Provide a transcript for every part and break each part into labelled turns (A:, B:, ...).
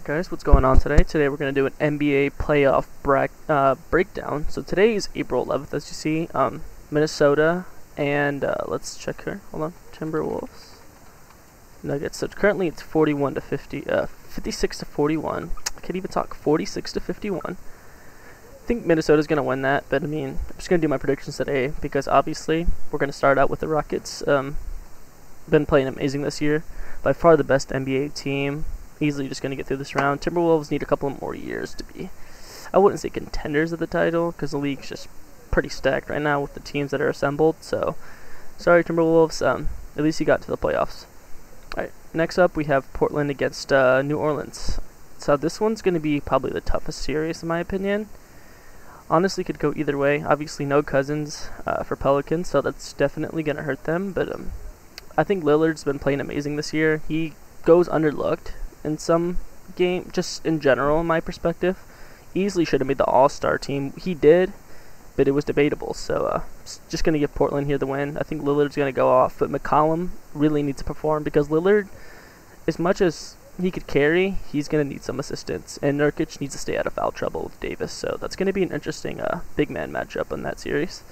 A: Guys, what's going on today? Today we're going to do an NBA playoff breakdown. So today is April 11th, as you see. Minnesota and let's check here. Hold on, Timberwolves, Nuggets. So currently it's 41 to 50, 56 to 41. I can't even talk. 46 to 51. I think Minnesota's going to win that, but I mean, I'm just going to do my predictions today because obviously we're going to start out with the Rockets. Been playing amazing this year, by far the best NBA team. Easily just going to get through this round. Timberwolves need a couple more years to be, I wouldn't say contenders of the title, because the league's just pretty stacked right now with the teams that are assembled. So, sorry Timberwolves, at least you got to the playoffs. Alright, next up we have Portland against New Orleans. So this one's going to be probably the toughest series in my opinion. Honestly, could go either way. Obviously no Cousins for Pelicans, so that's definitely going to hurt them. But I think Lillard's been playing amazing this year. He goes underlooked in some game, just in general, in my perspective. Easily should have made the All-Star team. He did, but it was debatable. So just going to give Portland here the win. I think Lillard's going to go off, but McCollum really needs to perform because Lillard, as much as he could carry, he's going to need some assistance, and Nurkic needs to stay out of foul trouble with Davis. So that's going to be an interesting big man matchup in that series.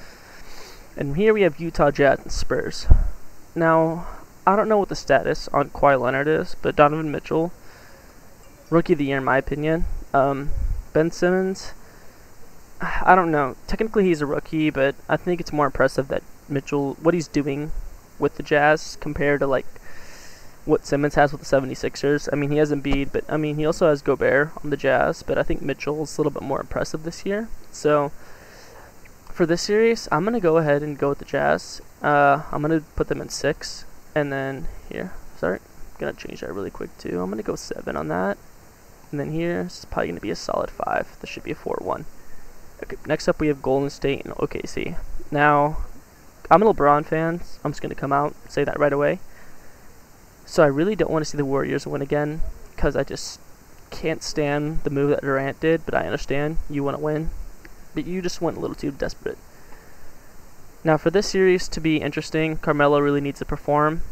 A: And here we have Utah Jazz and Spurs. Now, I don't know what the status on Kawhi Leonard is, but Donovan Mitchell, Rookie of the Year in my opinion. Ben Simmons, I don't know. Technically he's a rookie, but I think it's more impressive that Mitchell, what he's doing with the Jazz compared to like what Simmons has with the 76ers. I mean, he has Embiid, but I mean, he also has Gobert on the Jazz, but I think Mitchell's a little bit more impressive this year. So for this series, I'm going to go ahead and go with the Jazz. I'm going to put them in 6. And then here, sorry, I'm going to change that really quick too. I'm going to go 7 on that. And then here, this is probably going to be a solid 5. This should be a 4-1. Okay, next up we have Golden State and OKC. Now, I'm a LeBron fan. I'm just going to come out and say that right away. So I really don't want to see the Warriors win again, because I just can't stand the move that Durant did, but I understand you want to win. But you just went a little too desperate. Now for this series to be interesting, Carmelo really needs to perform,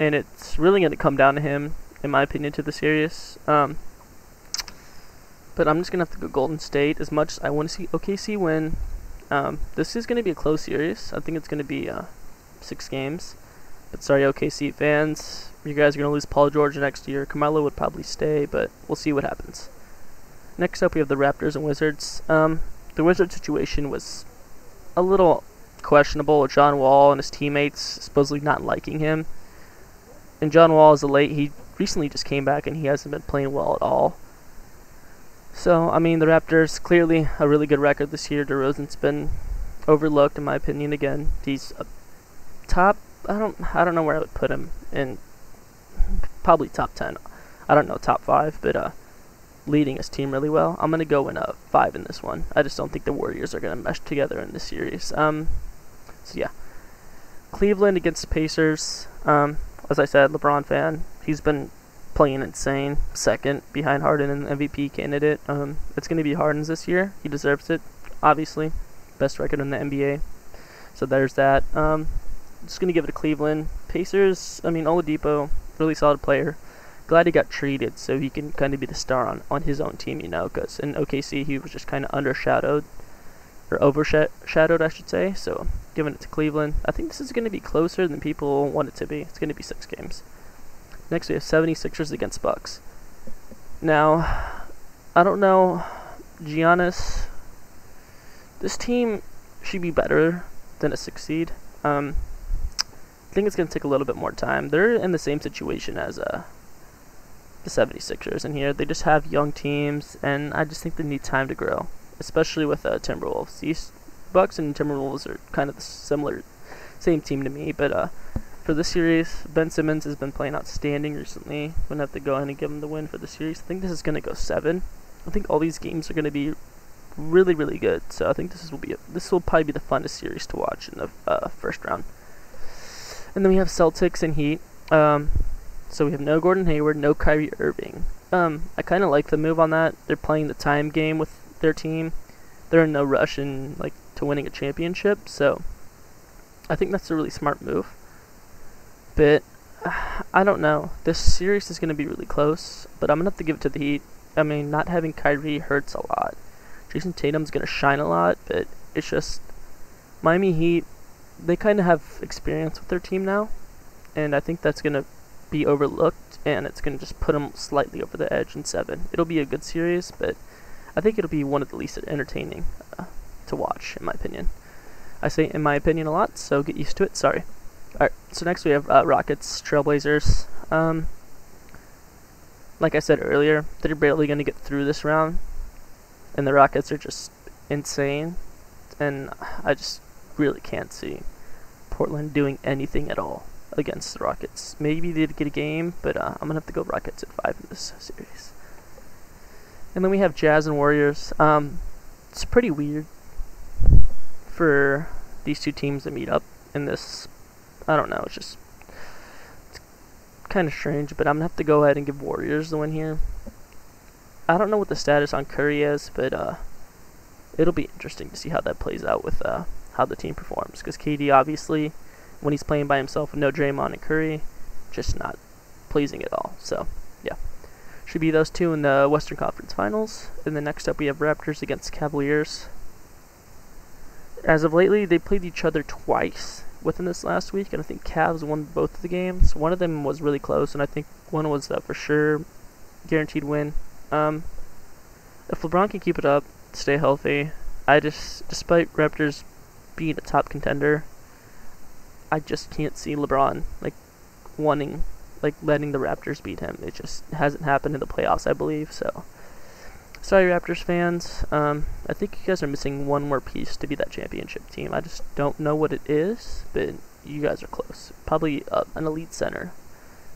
A: and it's really going to come down to him, in my opinion, to the series. But I'm just going to have to go Golden State. As much as I want to see OKC win, this is going to be a close series. I think it's going to be 6 games. But sorry, OKC fans, you guys are going to lose Paul George next year. Carmelo would probably stay, but we'll see what happens. Next up, we have the Raptors and Wizards. The Wizards situation was a little questionable with John Wall and his teammates supposedly not liking him. And John Wall he recently just came back and he hasn't been playing well at all. So, I mean, the Raptors, clearly a really good record this year. DeRozan's been overlooked, in my opinion, again. He's a top, I don't know where I would put him in, probably top 10. I don't know, top 5, but leading his team really well. I'm going to go in 5 in this one. I just don't think the Warriors are going to mesh together in this series. So, yeah. Cleveland against the Pacers. As I said, LeBron fan. He's been playing insane. Second behind Harden and MVP candidate. It's going to be Harden's this year. He deserves it, obviously. Best record in the NBA. So there's that. Just going to give it to Cleveland. Pacers, I mean, Oladipo, really solid player. Glad he got traded so he can kind of be the star on his own team, you know, because in OKC he was just kind of undershadowed, or overshadowed, I should say. So giving it to Cleveland. I think this is going to be closer than people want it to be. It's going to be 6 games. Next we have 76ers against Bucks. Now, I don't know, Giannis, this team should be better than a 6 seed. I think it's going to take a little bit more time. They're in the same situation as the 76ers in here. They just have young teams, and I just think they need time to grow, especially with Timberwolves. These Bucks and Timberwolves are kind of the same team to me, but for this series, Ben Simmons has been playing outstanding recently. I'm going to have to go ahead and give him the win for the series. I think this is going to go 7. I think all these games are going to be really, really good, so I think this will probably be the funnest series to watch in the first round. And then we have Celtics and Heat. So we have no Gordon Hayward, no Kyrie Irving. I kind of like the move on that. They're playing the time game with their team. They're in no rush to winning a championship. So I think that's a really smart move. But I don't know. This series is going to be really close, but I'm going to have to give it to the Heat. I mean, not having Kyrie hurts a lot. Jason Tatum's going to shine a lot, but it's just Miami Heat, they kind of have experience with their team now, and I think that's going to be overlooked, and it's going to just put them slightly over the edge in 7. It'll be a good series, but I think it'll be one of the least entertaining to watch, in my opinion. I say in my opinion a lot, so get used to it. Sorry. Alright, so next we have Rockets, Trailblazers. Like I said earlier, they're barely going to get through this round, and the Rockets are just insane, and I just really can't see Portland doing anything at all against the Rockets. Maybe they'd get a game, but I'm going to have to go Rockets at 5 in this series. And then we have Jazz and Warriors. It's pretty weird for these two teams to meet up in this. I don't know, it's kind of strange, but I'm going to have to go ahead and give Warriors the win here. I don't know what the status on Curry is, but it'll be interesting to see how that plays out with how the team performs, because KD, obviously, when he's playing by himself with no Draymond and Curry, just not pleasing at all. So, yeah. Should be those two in the Western Conference Finals. And then next up we have Raptors against Cavaliers. As of lately, they played each other twice within this last week, and I think Cavs won both of the games. One of them was really close, and I think one was for sure guaranteed win. If LeBron can keep it up, stay healthy, despite Raptors being a top contender, I just can't see LeBron letting the Raptors beat him. It just hasn't happened in the playoffs, I believe. So, sorry, Raptors fans. I think you guys are missing one more piece to be that championship team. I just don't know what it is, but you guys are close. Probably an elite center,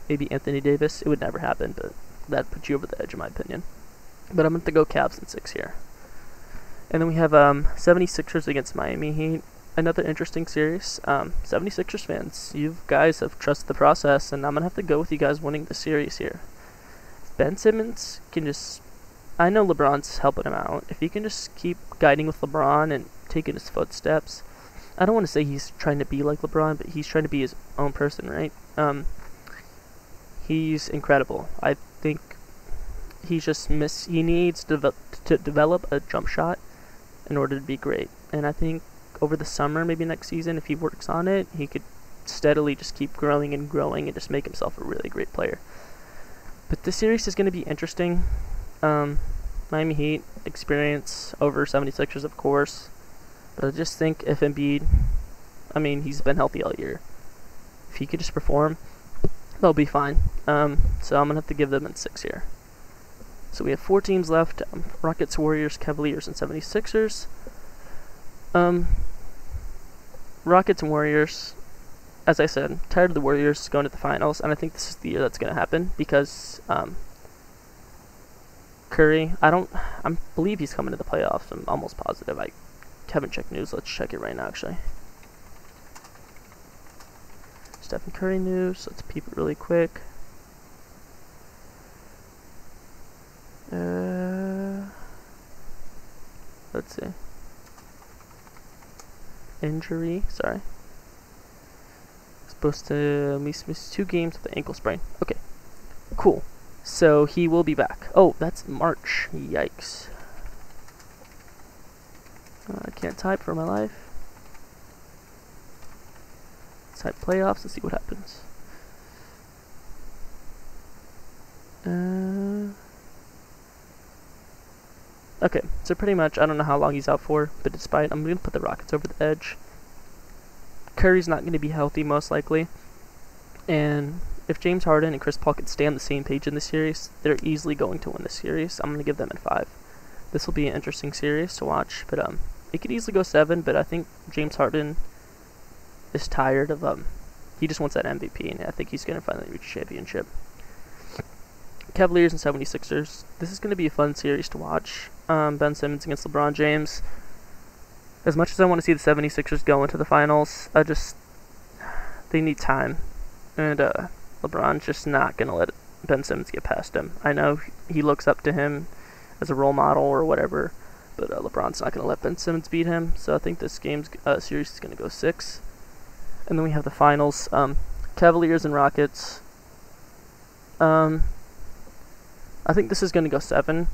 A: maybe Anthony Davis. It would never happen, but that'd put you over the edge, in my opinion. But I'm going to go Cavs in 6 here. And then we have 76ers against Miami Heat. Another interesting series. 76ers fans, you guys have trusted the process, and I'm going to have to go with you guys winning the series here. If Ben Simmons can just... I know LeBron's helping him out. If he can just keep guiding with LeBron and taking his footsteps, I don't want to say he's trying to be like LeBron, but he's trying to be his own person, right? He's incredible. I think he needs to develop a jump shot in order to be great. And I think over the summer, maybe next season, if he works on it, he could steadily just keep growing and just make himself a really great player. But this series is going to be interesting. Miami Heat experience over 76ers, of course. But I just think if Embiid, he's been healthy all year. If he could just perform, they'll be fine. So I'm going to have to give them in 6 here. So we have 4 teams left. Rockets, Warriors, Cavaliers, and 76ers. Rockets and Warriors, as I said, tired of the Warriors going to the finals, and I think this is the year that's going to happen, because Curry, I believe he's coming to the playoffs. I'm almost positive. I haven't checked news. Let's check it right now, actually. Stephen Curry news. Let's peep it really quick. Let's see. Injury, sorry. Supposed to miss 2 games with the ankle sprain. Okay, cool. So he will be back. Oh, that's March. Yikes. I can't type for my life. Let's type playoffs and see what happens. Okay, so pretty much, I don't know how long he's out for, but despite, I'm going to put the Rockets over the edge. Curry's not going to be healthy, most likely. And if James Harden and Chris Paul could stay on the same page in this series, they're easily going to win this series. I'm going to give them at 5. This will be an interesting series to watch, but it could easily go 7, but I think James Harden is tired of, he just wants that MVP, and I think he's going to finally reach a championship. Cavaliers and 76ers. This is going to be a fun series to watch. Ben Simmons against LeBron James. As much as I want to see the 76ers go into the finals, they need time. And LeBron's just not going to let Ben Simmons get past him. I know he looks up to him as a role model or whatever, but LeBron's not going to let Ben Simmons beat him. So I think this series is going to go 6. And then we have the finals. Cavaliers and Rockets. I think this is going to go 7.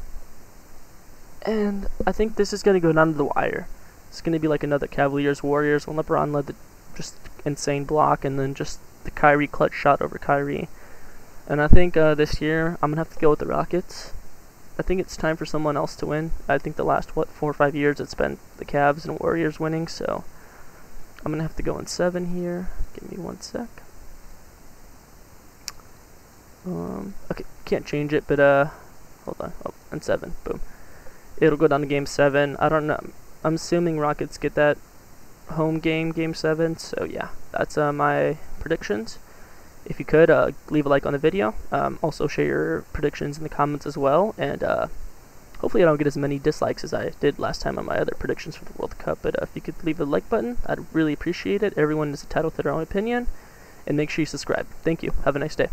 A: And I think this is going to go down to the wire. It's going to be like another Cavaliers-Warriors when LeBron led the just insane block and then just the Kyrie clutch shot over Kyrie. And I think this year I'm going to have to go with the Rockets. I think it's time for someone else to win. I think the last, 4 or 5 years it's been the Cavs and Warriors winning, so I'm going to have to go in 7 here. Give me 1 sec. Okay, can't change it, but hold on. Oh, and 7. Boom. It'll go down to game 7. I don't know. I'm assuming Rockets get that home game 7. So yeah, that's my predictions. If you could, leave a like on the video. Also share your predictions in the comments as well. And hopefully I don't get as many dislikes as I did last time on my other predictions for the World Cup. But if you could leave a like button, I'd really appreciate it. Everyone is entitled to their own opinion. And make sure you subscribe. Thank you. Have a nice day.